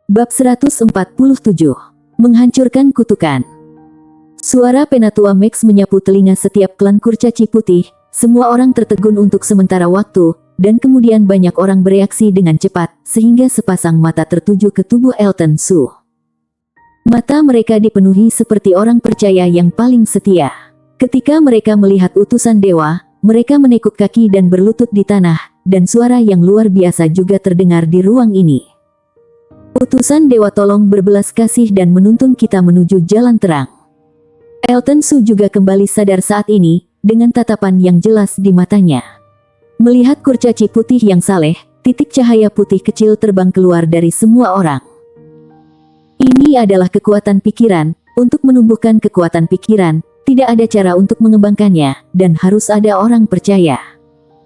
Bab 147. Menghancurkan kutukan. Suara Penatua Max menyapu telinga setiap klan kurcaci putih. Semua orang tertegun untuk sementara waktu, dan kemudian banyak orang bereaksi dengan cepat, sehingga sepasang mata tertuju ke tubuh Elton Su. Mata mereka dipenuhi seperti orang percaya yang paling setia. Ketika mereka melihat utusan dewa, mereka menekuk kaki dan berlutut di tanah, dan suara yang luar biasa juga terdengar di ruang ini. Utusan dewa tolong berbelas kasih dan menuntun kita menuju jalan terang. Elton Su juga kembali sadar saat ini, dengan tatapan yang jelas di matanya. Melihat kurcaci putih yang saleh, titik cahaya putih kecil terbang keluar dari semua orang. Ini adalah kekuatan pikiran. Untuk menumbuhkan kekuatan pikiran, tidak ada cara untuk mengembangkannya, dan harus ada orang percaya.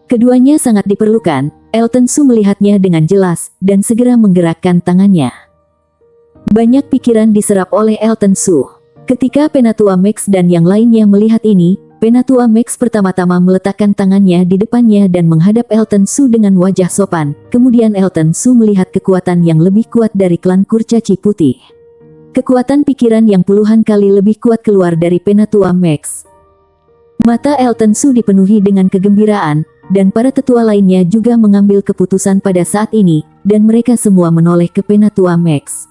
Keduanya sangat diperlukan. Elton Su melihatnya dengan jelas, dan segera menggerakkan tangannya. Banyak pikiran diserap oleh Elton Su. Ketika Penatua Max dan yang lainnya melihat ini, Penatua Max pertama-tama meletakkan tangannya di depannya dan menghadap Elton Su dengan wajah sopan. Kemudian Elton Su melihat kekuatan yang lebih kuat dari klan kurcaci putih. Kekuatan pikiran yang puluhan kali lebih kuat keluar dari Penatua Max. Mata Elton Su dipenuhi dengan kegembiraan, dan para tetua lainnya juga mengambil keputusan pada saat ini, dan mereka semua menoleh ke Penatua Max.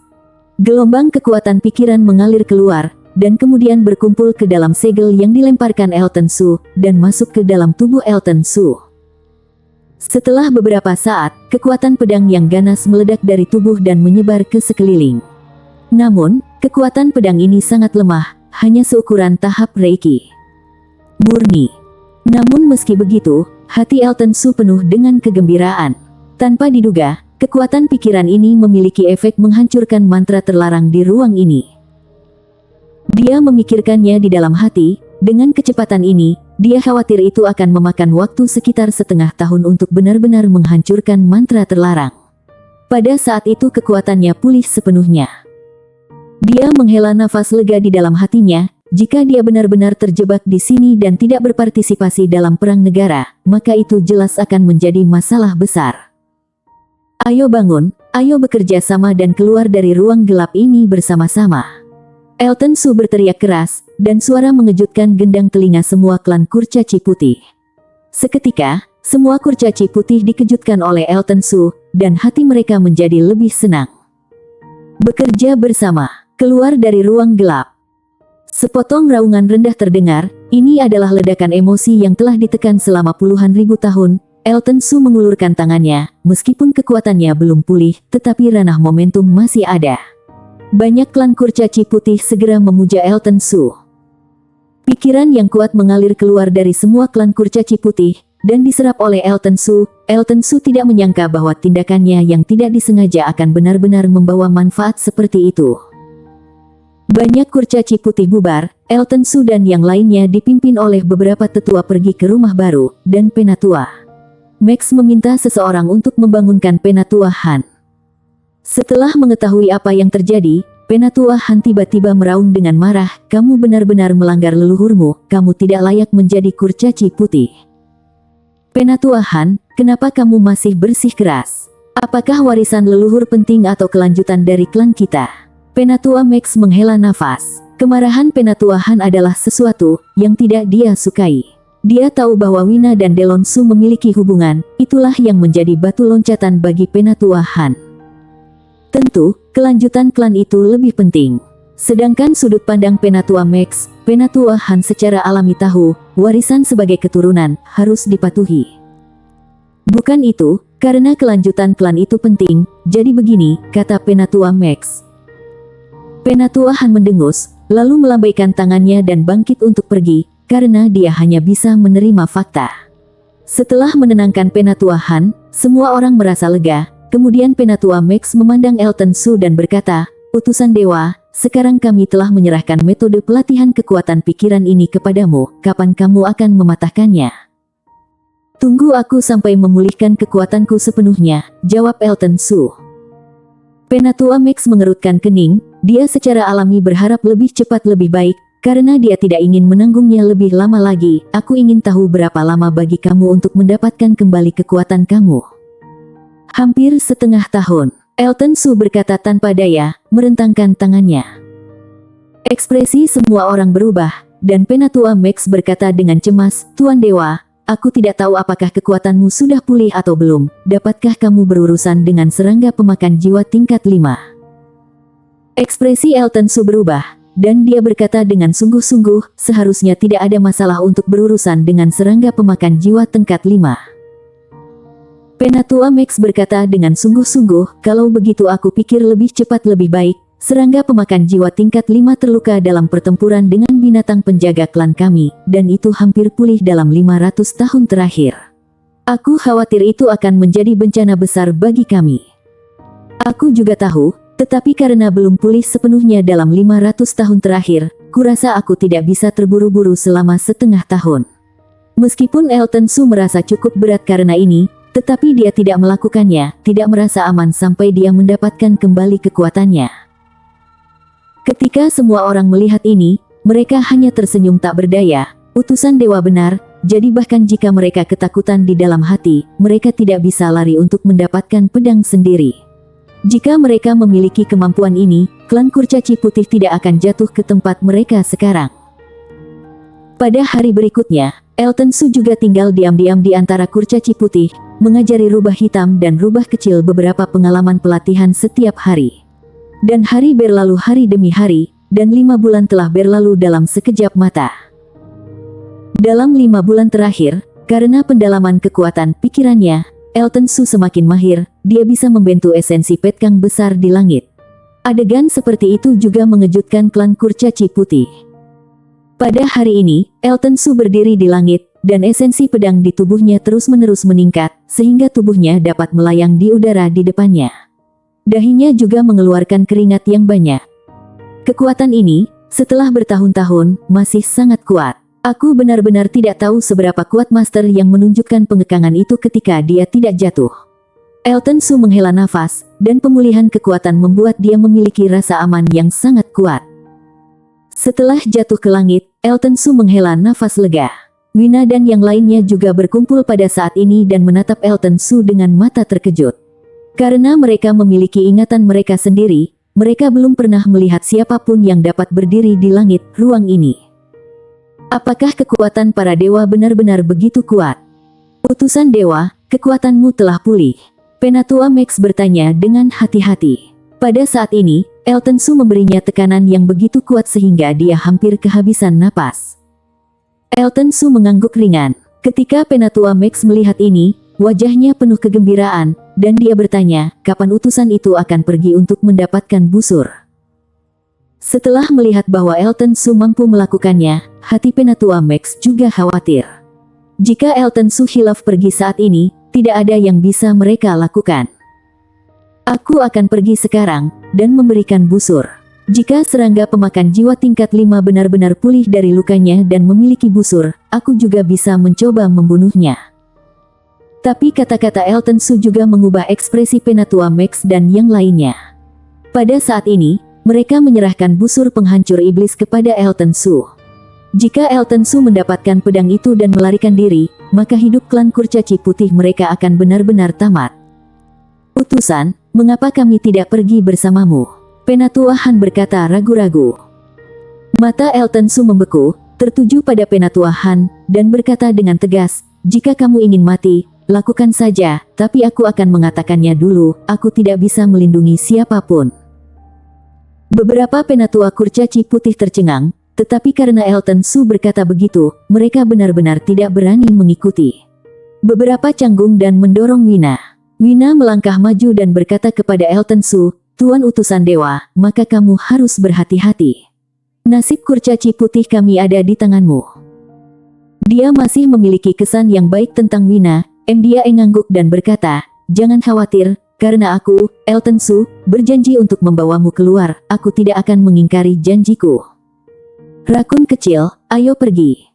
Gelombang kekuatan pikiran mengalir keluar, dan kemudian berkumpul ke dalam segel yang dilemparkan Elton Su, dan masuk ke dalam tubuh Elton Su. Setelah beberapa saat, kekuatan pedang yang ganas meledak dari tubuh dan menyebar ke sekeliling. Namun, kekuatan pedang ini sangat lemah, hanya seukuran tahap Reiki murni. Namun meski begitu, hati Elton Su penuh dengan kegembiraan. Tanpa diduga, kekuatan pikiran ini memiliki efek menghancurkan mantra terlarang di ruang ini. Dia memikirkannya di dalam hati. Dengan kecepatan ini, dia khawatir itu akan memakan waktu sekitar setengah tahun untuk benar-benar menghancurkan mantra terlarang. Pada saat itu kekuatannya pulih sepenuhnya. Dia menghela nafas lega di dalam hatinya. Jika dia benar-benar terjebak di sini dan tidak berpartisipasi dalam perang negara, maka itu jelas akan menjadi masalah besar. Ayo bangun, ayo bekerja sama dan keluar dari ruang gelap ini bersama-sama. Elton Su berteriak keras, dan suara mengejutkan gendang telinga semua klan kurcaci putih. Seketika, semua kurcaci putih dikejutkan oleh Elton Su, dan hati mereka menjadi lebih senang. Bekerja bersama, keluar dari ruang gelap. Sepotong raungan rendah terdengar. Ini adalah ledakan emosi yang telah ditekan selama puluhan ribu tahun. Elton Su mengulurkan tangannya, meskipun kekuatannya belum pulih, tetapi ranah momentum masih ada. Banyak klan kurcaci putih segera memuja Elton Su. Pikiran yang kuat mengalir keluar dari semua klan kurcaci putih, dan diserap oleh Elton Su. Elton Su tidak menyangka bahwa tindakannya yang tidak disengaja akan benar-benar membawa manfaat seperti itu. Banyak kurcaci putih bubar. Elton Su dan yang lainnya dipimpin oleh beberapa tetua pergi ke rumah baru, dan Penatua Max meminta seseorang untuk membangunkan Penatua Han. Setelah mengetahui apa yang terjadi, Penatua Han tiba-tiba meraung dengan marah, "Kamu benar-benar melanggar leluhurmu, kamu tidak layak menjadi kurcaci putih." Penatua Han, kenapa kamu masih bersikeras? Apakah warisan leluhur penting atau kelanjutan dari klan kita? Penatua Max menghela nafas. Kemarahan Penatua Han adalah sesuatu yang tidak dia sukai. Dia tahu bahwa Wina dan Delon Su memiliki hubungan, itulah yang menjadi batu loncatan bagi Penatua Han. Tentu, kelanjutan klan itu lebih penting. Sedangkan sudut pandang Penatua Max, Penatua Han secara alami tahu, warisan sebagai keturunan harus dipatuhi. Bukan itu, karena kelanjutan klan itu penting, jadi begini, kata Penatua Max. Penatua Han mendengus, lalu melambaikan tangannya dan bangkit untuk pergi, karena dia hanya bisa menerima fakta. Setelah menenangkan Penatua Han, semua orang merasa lega. Kemudian Penatua Max memandang Elton Su dan berkata, "Utusan dewa, sekarang kami telah menyerahkan metode pelatihan kekuatan pikiran ini kepadamu. Kapan kamu akan mematahkannya?" "Tunggu aku sampai memulihkan kekuatanku sepenuhnya," jawab Elton Su. Penatua Max mengerutkan kening. Dia secara alami berharap lebih cepat lebih baik, karena dia tidak ingin menanggungnya lebih lama lagi. "Aku ingin tahu berapa lama bagi kamu untuk mendapatkan kembali kekuatan kamu." "Hampir setengah tahun." Elton Su berkata tanpa daya, merentangkan tangannya. Ekspresi semua orang berubah, dan Penatua Max berkata dengan cemas, Tuan Dewa, aku tidak tahu apakah kekuatanmu sudah pulih atau belum. Dapatkah kamu berurusan dengan serangga pemakan jiwa tingkat 5? Ekspresi Elton Su berubah, dan dia berkata dengan sungguh-sungguh, seharusnya tidak ada masalah untuk berurusan dengan serangga pemakan jiwa tingkat 5. Penatua Max berkata dengan sungguh-sungguh, kalau begitu aku pikir lebih cepat lebih baik. Serangga pemakan jiwa tingkat 5 terluka dalam pertempuran dengan binatang penjaga klan kami, dan itu hampir pulih dalam 500 tahun terakhir. Aku khawatir itu akan menjadi bencana besar bagi kami. Aku juga tahu, tetapi karena belum pulih sepenuhnya dalam 500 tahun terakhir, kurasa aku tidak bisa terburu-buru selama setengah tahun. Meskipun Elton Su merasa cukup berat karena ini, tetapi dia tidak melakukannya, tidak merasa aman sampai dia mendapatkan kembali kekuatannya. Ketika semua orang melihat ini, mereka hanya tersenyum tak berdaya. Utusan dewa benar, jadi bahkan jika mereka ketakutan di dalam hati, mereka tidak bisa lari untuk mendapatkan pedang sendiri. Jika mereka memiliki kemampuan ini, klan kurcaci putih tidak akan jatuh ke tempat mereka sekarang. Pada hari berikutnya, Elton Su juga tinggal diam-diam di antara kurcaci putih, mengajari rubah hitam dan rubah kecil beberapa pengalaman pelatihan setiap hari. Dan hari berlalu hari demi hari, dan 5 bulan telah berlalu dalam sekejap mata. Dalam 5 bulan terakhir, karena pendalaman kekuatan pikirannya, Elton Su semakin mahir, dia bisa membentuk esensi petkang besar di langit. Adegan seperti itu juga mengejutkan klan kurcaci putih. Pada hari ini, Elton Su berdiri di langit, dan esensi pedang di tubuhnya terus-menerus meningkat, sehingga tubuhnya dapat melayang di udara di depannya. Dahinya juga mengeluarkan keringat yang banyak. Kekuatan ini, setelah bertahun-tahun, masih sangat kuat. Aku benar-benar tidak tahu seberapa kuat master yang menunjukkan pengekangan itu ketika dia tidak jatuh. Elton Su menghela nafas, dan pemulihan kekuatan membuat dia memiliki rasa aman yang sangat kuat. Setelah jatuh ke langit, Elton Su menghela nafas lega. Wina dan yang lainnya juga berkumpul pada saat ini dan menatap Elton Su dengan mata terkejut. Karena mereka memiliki ingatan mereka sendiri, mereka belum pernah melihat siapapun yang dapat berdiri di langit ruang ini. Apakah kekuatan para dewa benar-benar begitu kuat? Utusan dewa, kekuatanmu telah pulih. Penatua Max bertanya dengan hati-hati. Pada saat ini, Elton Su memberinya tekanan yang begitu kuat sehingga dia hampir kehabisan napas. Elton Su mengangguk ringan. Ketika Penatua Max melihat ini, wajahnya penuh kegembiraan, dan dia bertanya, kapan utusan itu akan pergi untuk mendapatkan busur? Setelah melihat bahwa Elton Su mampu melakukannya, hati Penatua Max juga khawatir. Jika Elton Su hilaf pergi saat ini, tidak ada yang bisa mereka lakukan. Aku akan pergi sekarang, dan memberikan busur. Jika serangga pemakan jiwa tingkat 5 benar-benar pulih dari lukanya dan memiliki busur, aku juga bisa mencoba membunuhnya. Tapi kata-kata Elton Su juga mengubah ekspresi Penatua Max dan yang lainnya. Pada saat ini, mereka menyerahkan busur penghancur iblis kepada Elton Su. Jika Elton Su mendapatkan pedang itu dan melarikan diri, maka hidup klan kurcaci putih mereka akan benar-benar tamat. Utusan, mengapa kami tidak pergi bersamamu? Penatua Han berkata ragu-ragu. Mata Elton Su membeku, tertuju pada Penatua Han, dan berkata dengan tegas, jika kamu ingin mati, lakukan saja, tapi aku akan mengatakannya dulu, aku tidak bisa melindungi siapapun. Beberapa penatua kurcaci putih tercengang, tetapi karena Elton Su berkata begitu, mereka benar-benar tidak berani mengikuti. Beberapa canggung dan mendorong Wina. Wina melangkah maju dan berkata kepada Elton Su, Tuan utusan dewa, maka kamu harus berhati-hati. Nasib kurcaci putih kami ada di tanganmu. Dia masih memiliki kesan yang baik tentang Wina. Dia mengangguk dan berkata, jangan khawatir, karena aku, Elton Su, berjanji untuk membawamu keluar, aku tidak akan mengingkari janjiku. Rakun kecil, ayo pergi.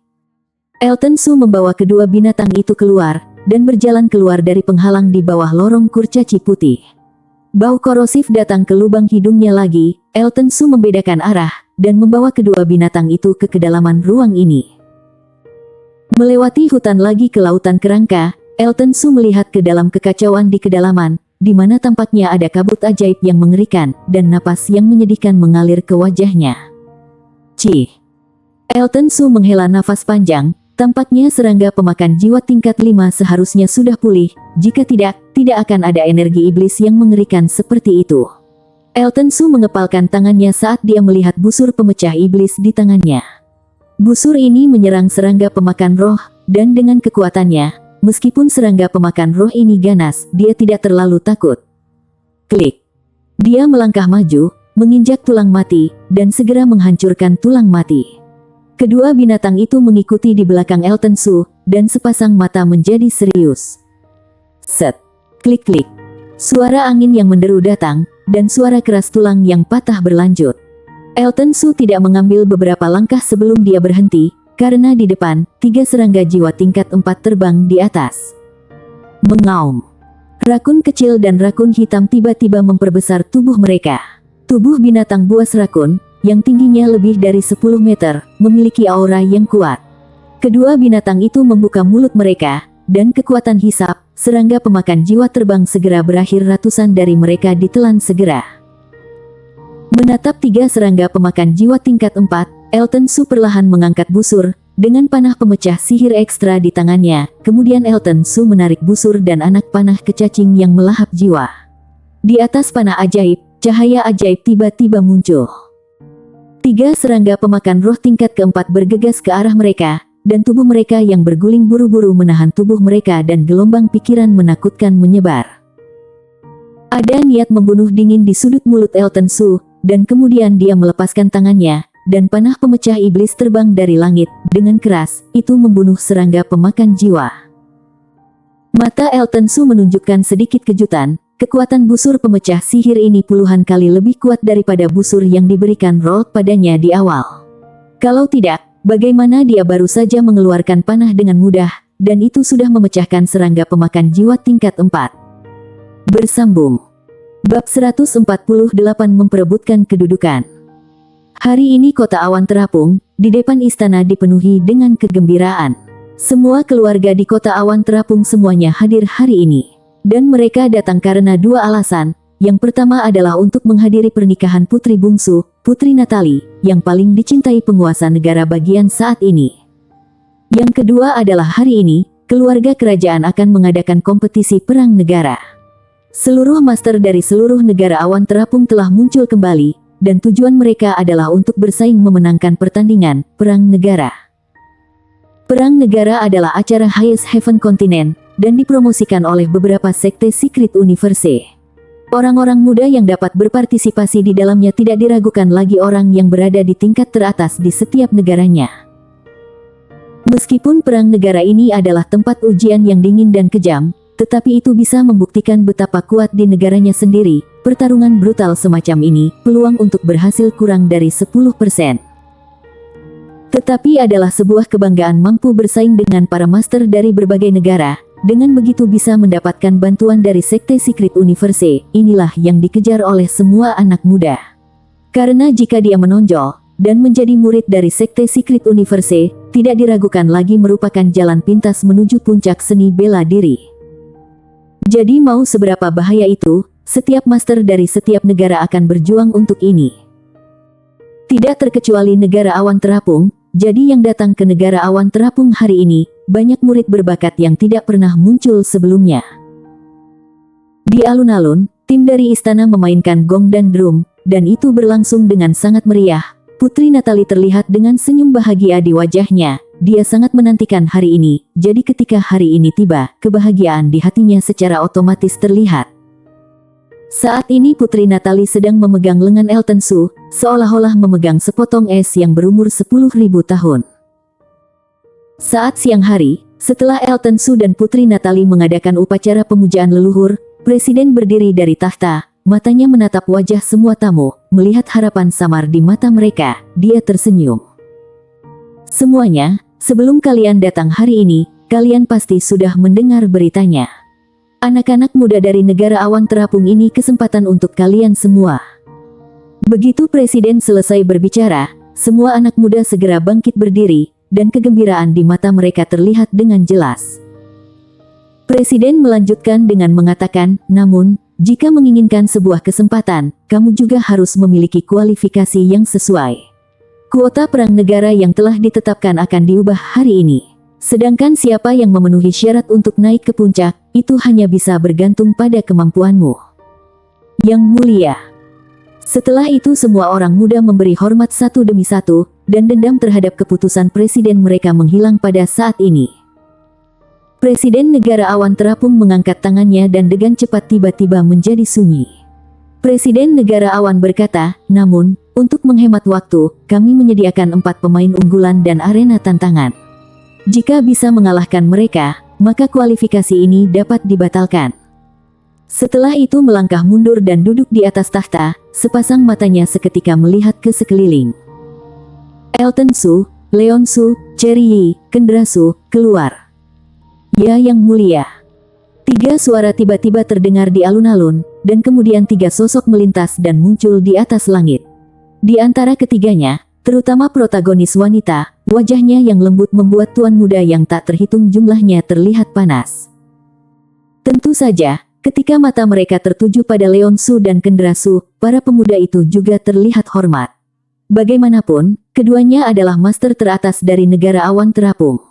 Elton Su membawa kedua binatang itu keluar, dan berjalan keluar dari penghalang di bawah lorong kurcaci putih. Bau korosif datang ke lubang hidungnya lagi. Elton Su membedakan arah, dan membawa kedua binatang itu ke kedalaman ruang ini. Melewati hutan lagi ke lautan kerangka, Elton Su melihat ke dalam kekacauan di kedalaman, di mana tampaknya ada kabut ajaib yang mengerikan, dan napas yang menyedihkan mengalir ke wajahnya. Cih. Elton Su menghela nafas panjang, tampaknya serangga pemakan jiwa tingkat 5 seharusnya sudah pulih, jika tidak akan ada energi iblis yang mengerikan seperti itu. Elton Su mengepalkan tangannya saat dia melihat busur pemecah iblis di tangannya. Busur ini menyerang serangga pemakan roh, dan dengan kekuatannya, meskipun serangga pemakan roh ini ganas, dia tidak terlalu takut. Klik. Dia melangkah maju, menginjak tulang mati, dan segera menghancurkan tulang mati. Kedua binatang itu mengikuti di belakang Elton Su, dan sepasang mata menjadi serius. Set. Klik-klik. Suara angin yang menderu datang, dan suara keras tulang yang patah berlanjut. Elton Su tidak mengambil beberapa langkah sebelum dia berhenti, karena di depan, 3 serangga jiwa tingkat 4 terbang di atas. Mengaum. Rakun kecil dan rakun hitam tiba-tiba memperbesar tubuh mereka. Tubuh binatang buas rakun, yang tingginya lebih dari 10 meter, memiliki aura yang kuat. Kedua binatang itu membuka mulut mereka, dan kekuatan hisap, serangga pemakan jiwa terbang segera berakhir, ratusan dari mereka ditelan segera. Menatap 3 serangga pemakan jiwa tingkat 4, Elton Su perlahan mengangkat busur, dengan panah pemecah sihir ekstra di tangannya, kemudian Elton Su menarik busur dan anak panah kecacing yang melahap jiwa. Di atas panah ajaib, cahaya ajaib tiba-tiba muncul. 3 serangga pemakan roh tingkat keempat bergegas ke arah mereka, dan tubuh mereka yang berguling buru-buru menahan tubuh mereka dan gelombang pikiran menakutkan menyebar. Ada niat membunuh dingin di sudut mulut Elton Su, dan kemudian dia melepaskan tangannya, dan panah pemecah iblis terbang dari langit, dengan keras, itu membunuh serangga pemakan jiwa. Mata Elton Su menunjukkan sedikit kejutan, kekuatan busur pemecah sihir ini puluhan kali lebih kuat daripada busur yang diberikan Rold padanya di awal. Kalau tidak, bagaimana dia baru saja mengeluarkan panah dengan mudah, dan itu sudah memecahkan serangga pemakan jiwa tingkat 4. Bersambung. Bab 148 memperebutkan kedudukan. Hari ini kota awan terapung, di depan istana dipenuhi dengan kegembiraan. Semua keluarga di kota awan terapung semuanya hadir hari ini. Dan mereka datang karena 2 alasan. Yang pertama adalah untuk menghadiri pernikahan putri bungsu, Putri Natalie, yang paling dicintai penguasa negara bagian saat ini. Yang kedua adalah hari ini, keluarga kerajaan akan mengadakan kompetisi perang negara. Seluruh master dari seluruh negara awan terapung telah muncul kembali, dan tujuan mereka adalah untuk bersaing memenangkan pertandingan perang negara. Perang negara adalah acara Highest Heaven Continent, dan dipromosikan oleh beberapa sekte Secret Universe. Orang-orang muda yang dapat berpartisipasi di dalamnya tidak diragukan lagi orang yang berada di tingkat teratas di setiap negaranya. Meskipun perang negara ini adalah tempat ujian yang dingin dan kejam, tetapi itu bisa membuktikan betapa kuat di negaranya sendiri. Pertarungan brutal semacam ini, peluang untuk berhasil kurang dari 10%. Tetapi adalah sebuah kebanggaan mampu bersaing dengan para master dari berbagai negara, dengan begitu bisa mendapatkan bantuan dari sekte Secret Universe. Inilah yang dikejar oleh semua anak muda. Karena jika dia menonjol, dan menjadi murid dari sekte Secret Universe, tidak diragukan lagi merupakan jalan pintas menuju puncak seni bela diri. Jadi mau seberapa bahaya itu, setiap master dari setiap negara akan berjuang untuk ini. Tidak terkecuali negara awan terapung, jadi yang datang ke negara awan terapung hari ini, banyak murid berbakat yang tidak pernah muncul sebelumnya. Di alun-alun, tim dari istana memainkan gong dan drum, dan itu berlangsung dengan sangat meriah. Putri Natalie terlihat dengan senyum bahagia di wajahnya. Dia sangat menantikan hari ini, jadi ketika hari ini tiba, kebahagiaan di hatinya secara otomatis terlihat. Saat ini Putri Natalie sedang memegang lengan Elton Su, seolah-olah memegang sepotong es yang berumur 10.000 tahun. Saat siang hari, setelah Elton Su dan Putri Natalie mengadakan upacara pemujaan leluhur, Presiden berdiri dari tahta, matanya menatap wajah semua tamu, melihat harapan samar di mata mereka, dia tersenyum. Semuanya, sebelum kalian datang hari ini, kalian pasti sudah mendengar beritanya. Anak-anak muda dari negara awan terapung ini kesempatan untuk kalian semua. Begitu Presiden selesai berbicara, semua anak muda segera bangkit berdiri, dan kegembiraan di mata mereka terlihat dengan jelas. Presiden melanjutkan dengan mengatakan, namun, jika menginginkan sebuah kesempatan, kamu juga harus memiliki kualifikasi yang sesuai. Kuota perang negara yang telah ditetapkan akan diubah hari ini. Sedangkan siapa yang memenuhi syarat untuk naik ke puncak, itu hanya bisa bergantung pada kemampuanmu. Yang mulia. Setelah itu semua orang muda memberi hormat satu demi satu, dan dendam terhadap keputusan presiden mereka menghilang pada saat ini. Presiden negara awan terapung mengangkat tangannya dan dengan cepat tiba-tiba menjadi sunyi. Presiden negara awan berkata, namun, untuk menghemat waktu, kami menyediakan 4 pemain unggulan dan arena tantangan. Jika bisa mengalahkan mereka, maka kualifikasi ini dapat dibatalkan. Setelah itu melangkah mundur dan duduk di atas tahta, sepasang matanya seketika melihat ke sekeliling. Elton Su, Leon Su, Cherry Yi, Kendra Su, keluar. Ya yang mulia. 3 suara tiba-tiba terdengar di alun-alun, dan kemudian 3 sosok melintas dan muncul di atas langit. Di antara ketiganya, terutama protagonis wanita, wajahnya yang lembut membuat tuan muda yang tak terhitung jumlahnya terlihat panas. Tentu saja, ketika mata mereka tertuju pada Leon Su dan Kendra Su, para pemuda itu juga terlihat hormat. Bagaimanapun, keduanya adalah master teratas dari negara awan terapung.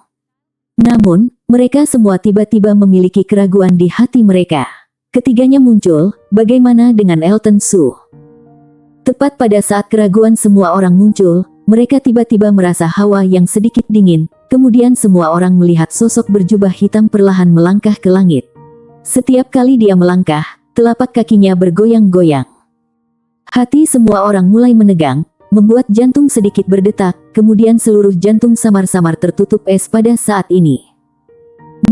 Namun, mereka semua tiba-tiba memiliki keraguan di hati mereka. Ketiganya muncul, bagaimana dengan Elton Su? Tepat pada saat keraguan semua orang muncul, mereka tiba-tiba merasa hawa yang sedikit dingin, kemudian semua orang melihat sosok berjubah hitam perlahan melangkah ke langit. Setiap kali dia melangkah, telapak kakinya bergoyang-goyang. Hati semua orang mulai menegang, membuat jantung sedikit berdetak, kemudian seluruh jantung samar-samar tertutup es pada saat ini.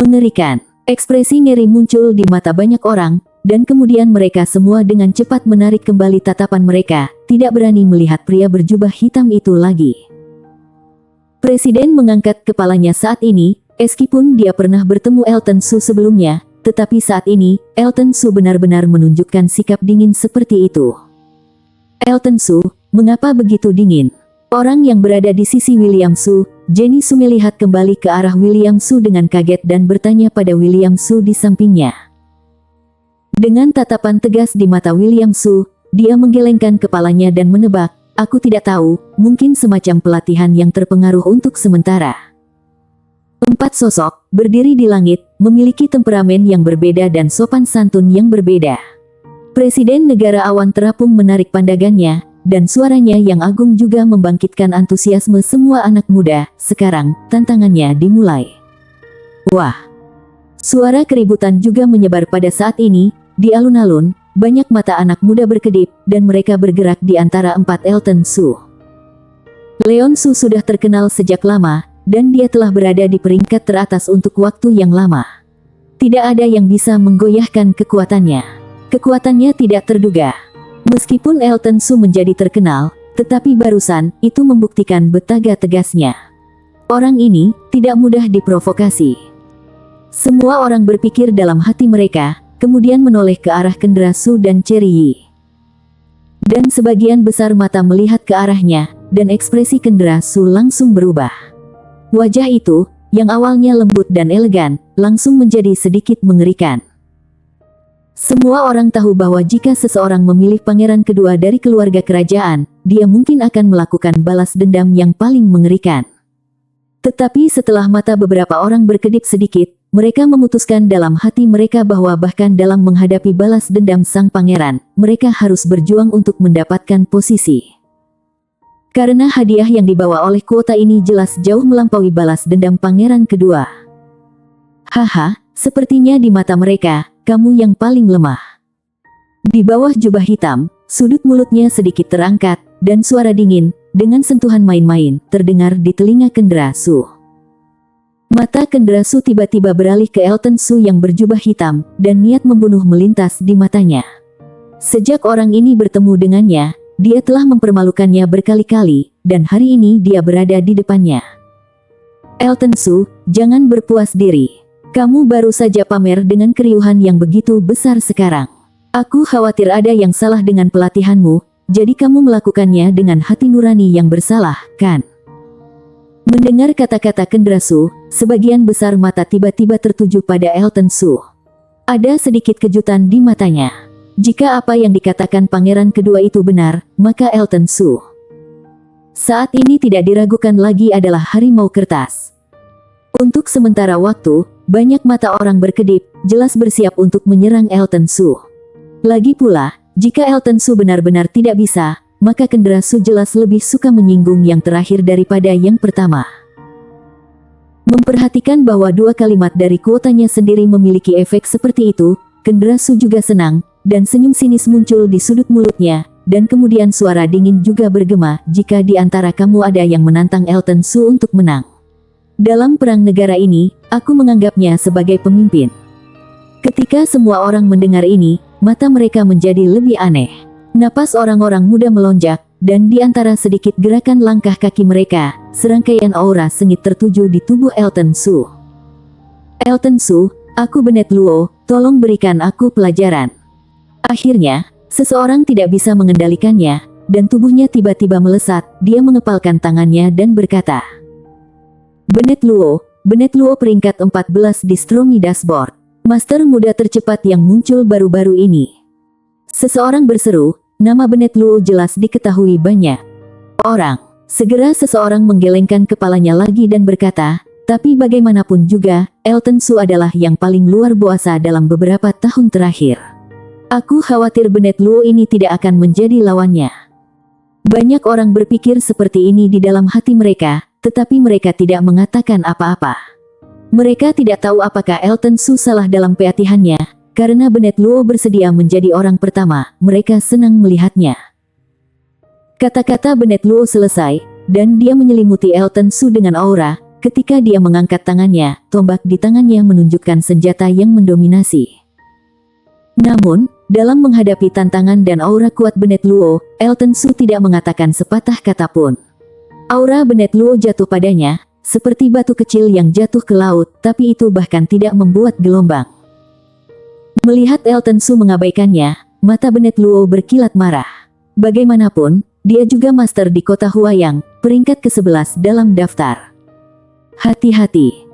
Mengerikan, ekspresi ngeri muncul di mata banyak orang, dan kemudian mereka semua dengan cepat menarik kembali tatapan mereka, tidak berani melihat pria berjubah hitam itu lagi. Presiden mengangkat kepalanya saat ini, meskipun dia pernah bertemu Elton Su sebelumnya, tetapi saat ini, Elton Su benar-benar menunjukkan sikap dingin seperti itu. Elton Su, mengapa begitu dingin? Orang yang berada di sisi William Su, Jenny Su melihat kembali ke arah William Su dengan kaget dan bertanya pada William Su di sampingnya. Dengan tatapan tegas di mata William Su, dia menggelengkan kepalanya dan menebak, aku tidak tahu, mungkin semacam pelatihan yang terpengaruh untuk sementara. 4 sosok, berdiri di langit, memiliki temperamen yang berbeda dan sopan santun yang berbeda. Presiden negara awan terapung menarik pandangannya, dan suaranya yang agung juga membangkitkan antusiasme semua anak muda. Sekarang, tantangannya dimulai. Wah! Suara keributan juga menyebar pada saat ini, di alun-alun, banyak mata anak muda berkedip, dan mereka bergerak di antara 4 Elton Su. Leon Su sudah terkenal sejak lama, dan dia telah berada di peringkat teratas untuk waktu yang lama. Tidak ada yang bisa menggoyahkan kekuatannya. Kekuatannya tidak terduga. Meskipun Elton Su menjadi terkenal, tetapi barusan itu membuktikan betapa tegasnya. Orang ini tidak mudah diprovokasi. Semua orang berpikir dalam hati mereka, kemudian menoleh ke arah Kendra Su dan Cherry Yi. Dan sebagian besar mata melihat ke arahnya, dan ekspresi Kendra Su langsung berubah. Wajah itu, yang awalnya lembut dan elegan, langsung menjadi sedikit mengerikan. Semua orang tahu bahwa jika seseorang memilih pangeran kedua dari keluarga kerajaan, dia mungkin akan melakukan balas dendam yang paling mengerikan. Tetapi setelah mata beberapa orang berkedip sedikit, mereka memutuskan dalam hati mereka bahwa bahkan dalam menghadapi balas dendam sang pangeran, mereka harus berjuang untuk mendapatkan posisi. Karena hadiah yang dibawa oleh kuota ini jelas jauh melampaui balas dendam pangeran kedua. Haha, sepertinya di mata mereka, kamu yang paling lemah. Di bawah jubah hitam, sudut mulutnya sedikit terangkat, dan suara dingin, dengan sentuhan main-main, terdengar di telinga Kendra Su. Mata Kendra Su tiba-tiba beralih ke Elton Su yang berjubah hitam, dan niat membunuh melintas di matanya. Sejak orang ini bertemu dengannya, dia telah mempermalukannya berkali-kali, dan hari ini dia berada di depannya. Elton Su, jangan berpuas diri. Kamu baru saja pamer dengan keriuhan yang begitu besar sekarang. Aku khawatir ada yang salah dengan pelatihanmu, jadi kamu melakukannya dengan hati nurani yang bersalah, kan? Mendengar kata-kata Kendra Su, sebagian besar mata tiba-tiba tertuju pada Elton Su. Ada sedikit kejutan di matanya. jika apa yang dikatakan pangeran kedua itu benar, maka Elton Su saat ini tidak diragukan lagi adalah harimau kertas. Untuk sementara waktu, banyak mata orang berkedip, jelas bersiap untuk menyerang Elton Su. Lagi pula, jika Elton Su benar-benar tidak bisa, maka Kendra Su jelas lebih suka menyinggung yang terakhir daripada yang pertama. Memperhatikan bahwa dua kalimat dari kuotanya sendiri memiliki efek seperti itu, Kendra Su juga senang, dan senyum sinis muncul di sudut mulutnya, dan kemudian suara dingin juga bergema, jika di antara kamu ada yang menantang Elton Su untuk menang. Dalam perang negara ini, aku menganggapnya sebagai pemimpin. Ketika semua orang mendengar ini, mata mereka menjadi lebih aneh. Napas orang-orang muda melonjak, dan di antara sedikit gerakan langkah kaki mereka, serangkaian aura sengit tertuju di tubuh Elton Su. Elton Su, aku Bennett Luo, tolong berikan aku pelajaran. Akhirnya, seseorang tidak bisa mengendalikannya, dan tubuhnya tiba-tiba melesat, dia mengepalkan tangannya dan berkata, Bennett Luo peringkat 14 di Stromy Dashboard. Master muda tercepat yang muncul baru-baru ini. Seseorang berseru, nama Bennett Luo jelas diketahui banyak orang. Segera seseorang menggelengkan kepalanya lagi dan berkata, tapi bagaimanapun juga, Elton Su adalah yang paling luar biasa dalam beberapa tahun terakhir. Aku khawatir Bennett Luo ini tidak akan menjadi lawannya. Banyak orang berpikir seperti ini di dalam hati mereka, tetapi mereka tidak mengatakan apa-apa. Mereka tidak tahu apakah Elton Su salah dalam pelatihannya, karena Bennett Luo bersedia menjadi orang pertama, mereka senang melihatnya. Kata-kata Bennett Luo selesai, dan dia menyelimuti Elton Su dengan aura. Ketika dia mengangkat tangannya, tombak di tangannya menunjukkan senjata yang mendominasi. Namun, dalam menghadapi tantangan dan aura kuat Bennett Luo, Elton Su tidak mengatakan sepatah kata pun. Aura Bennett Luo jatuh padanya, seperti batu kecil yang jatuh ke laut, tapi itu bahkan tidak membuat gelombang. Melihat Elton Su mengabaikannya, mata Bennett Luo berkilat marah. Bagaimanapun, dia juga master di kota Huayang, peringkat ke-11 dalam daftar. Hati-hati.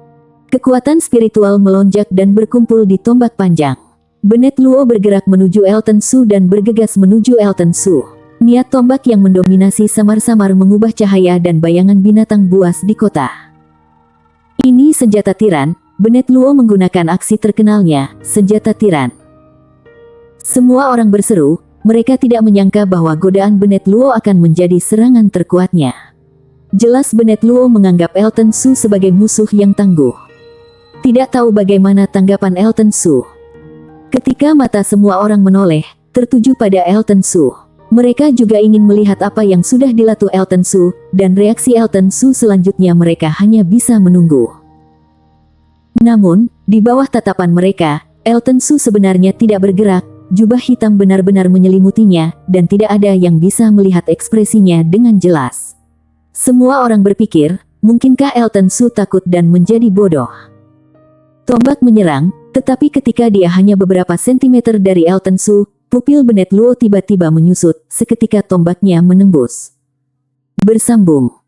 Kekuatan spiritual melonjak dan berkumpul di tombak panjang. Bennett Luo bergerak menuju Elton Su dan bergegas menuju Elton Su. Niat tombak yang mendominasi samar-samar mengubah cahaya dan bayangan binatang buas di kota. Ini senjata tiran. Bennett Luo menggunakan aksi terkenalnya, senjata tiran. Semua orang berseru, mereka tidak menyangka bahwa godaan Bennett Luo akan menjadi serangan terkuatnya. Jelas Bennett Luo menganggap Elton Su sebagai musuh yang tangguh. Tidak tahu bagaimana tanggapan Elton Su. Ketika mata semua orang menoleh, tertuju pada Elton Su. Mereka juga ingin melihat apa yang sudah dilakukan Elton Su, dan reaksi Elton Su selanjutnya mereka hanya bisa menunggu. Namun, di bawah tatapan mereka, Elton Su sebenarnya tidak bergerak, jubah hitam benar-benar menyelimutinya, dan tidak ada yang bisa melihat ekspresinya dengan jelas. Semua orang berpikir, mungkinkah Elton Su takut dan menjadi bodoh? Tombak menyerang, tetapi ketika dia hanya beberapa sentimeter dari Elton Su, pupil Bennett Luo tiba-tiba menyusut, seketika tombaknya menembus. Bersambung.